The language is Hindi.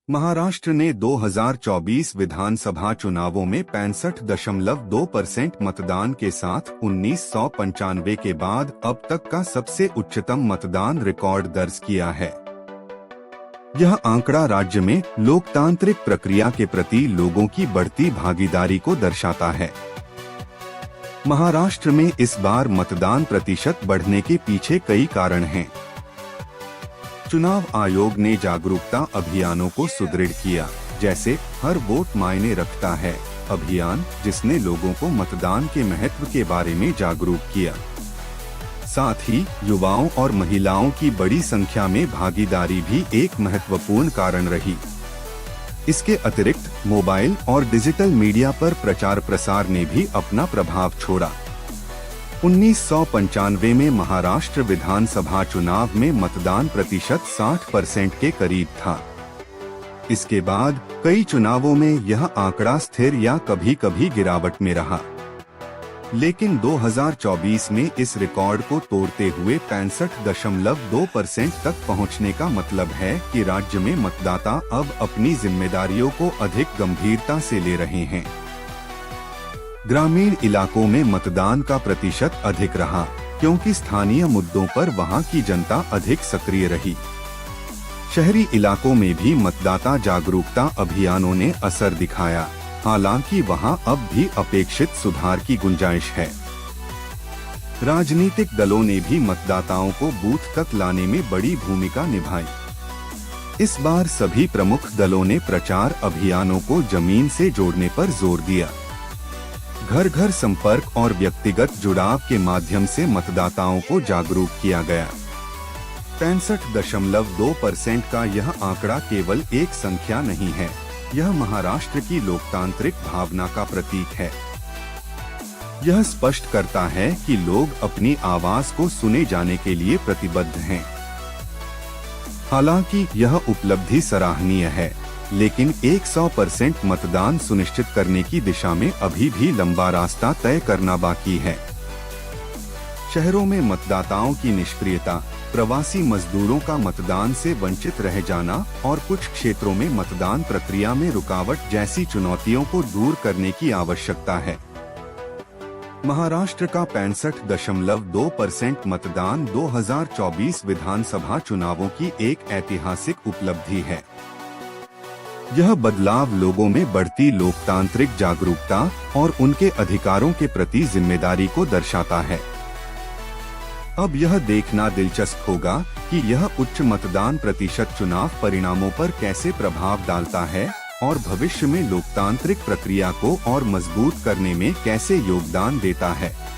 महाराष्ट्र ने 2024 विधानसभा चुनावों में 65.2% मतदान के साथ 1995 के बाद अब तक का सबसे उच्चतम मतदान रिकॉर्ड दर्ज किया है। यह आंकड़ा राज्य में लोकतांत्रिक प्रक्रिया के प्रति लोगों की बढ़ती भागीदारी को दर्शाता है। महाराष्ट्र में इस बार मतदान प्रतिशत बढ़ने के पीछे कई कारण हैं। चुनाव आयोग ने जागरूकता अभियानों को सुदृढ़ किया, जैसे हर वोट मायने रखता है अभियान, जिसने लोगों को मतदान के महत्व के बारे में जागरूक किया। साथ ही युवाओं और महिलाओं की बड़ी संख्या में भागीदारी भी एक महत्वपूर्ण कारण रही। इसके अतिरिक्त मोबाइल और डिजिटल मीडिया पर प्रचार प्रसार ने भी अपना प्रभाव छोड़ा। 1995 में महाराष्ट्र विधानसभा चुनाव में मतदान प्रतिशत 60% के करीब था। इसके बाद कई चुनावों में यह आंकड़ा स्थिर या कभी-कभी गिरावट में रहा, लेकिन 2024 में इस रिकॉर्ड को तोड़ते हुए 65.2% तक पहुंचने का मतलब है कि राज्य में मतदाता अब अपनी जिम्मेदारियों को अधिक गंभीरता से ले रहे हैं। ग्रामीण इलाकों में मतदान का प्रतिशत अधिक रहा, क्योंकि स्थानीय मुद्दों पर वहां की जनता अधिक सक्रिय रही। शहरी इलाकों में भी मतदाता जागरूकता अभियानों ने असर दिखाया, हालांकि वहां अब भी अपेक्षित सुधार की गुंजाइश है। राजनीतिक दलों ने भी मतदाताओं को बूथ तक लाने में बड़ी भूमिका निभाई। इस बार सभी प्रमुख दलों ने प्रचार अभियानों को जमीन से जोड़ने पर जोर दिया। घर घर संपर्क और व्यक्तिगत जुड़ाव के माध्यम से मतदाताओं को जागरूक किया गया। 65.2% का यह आंकड़ा केवल एक संख्या नहीं है, यह महाराष्ट्र की लोकतांत्रिक भावना का प्रतीक है। यह स्पष्ट करता है कि लोग अपनी आवाज को सुने जाने के लिए प्रतिबद्ध हैं। हालांकि यह उपलब्धि सराहनीय है, लेकिन 100% मतदान सुनिश्चित करने की दिशा में अभी भी लंबा रास्ता तय करना बाकी है। शहरों में मतदाताओं की निष्क्रियता, प्रवासी मजदूरों का मतदान से वंचित रह जाना और कुछ क्षेत्रों में मतदान प्रक्रिया में रुकावट जैसी चुनौतियों को दूर करने की आवश्यकता है। महाराष्ट्र का 65.2% मतदान 2024 विधानसभा चुनावों की एक ऐतिहासिक उपलब्धि है। यह बदलाव लोगों में बढ़ती लोकतांत्रिक जागरूकता और उनके अधिकारों के प्रति जिम्मेदारी को दर्शाता है। अब यह देखना दिलचस्प होगा कि यह उच्च मतदान प्रतिशत चुनाव परिणामों पर कैसे प्रभाव डालता है और भविष्य में लोकतांत्रिक प्रक्रिया को और मजबूत करने में कैसे योगदान देता है।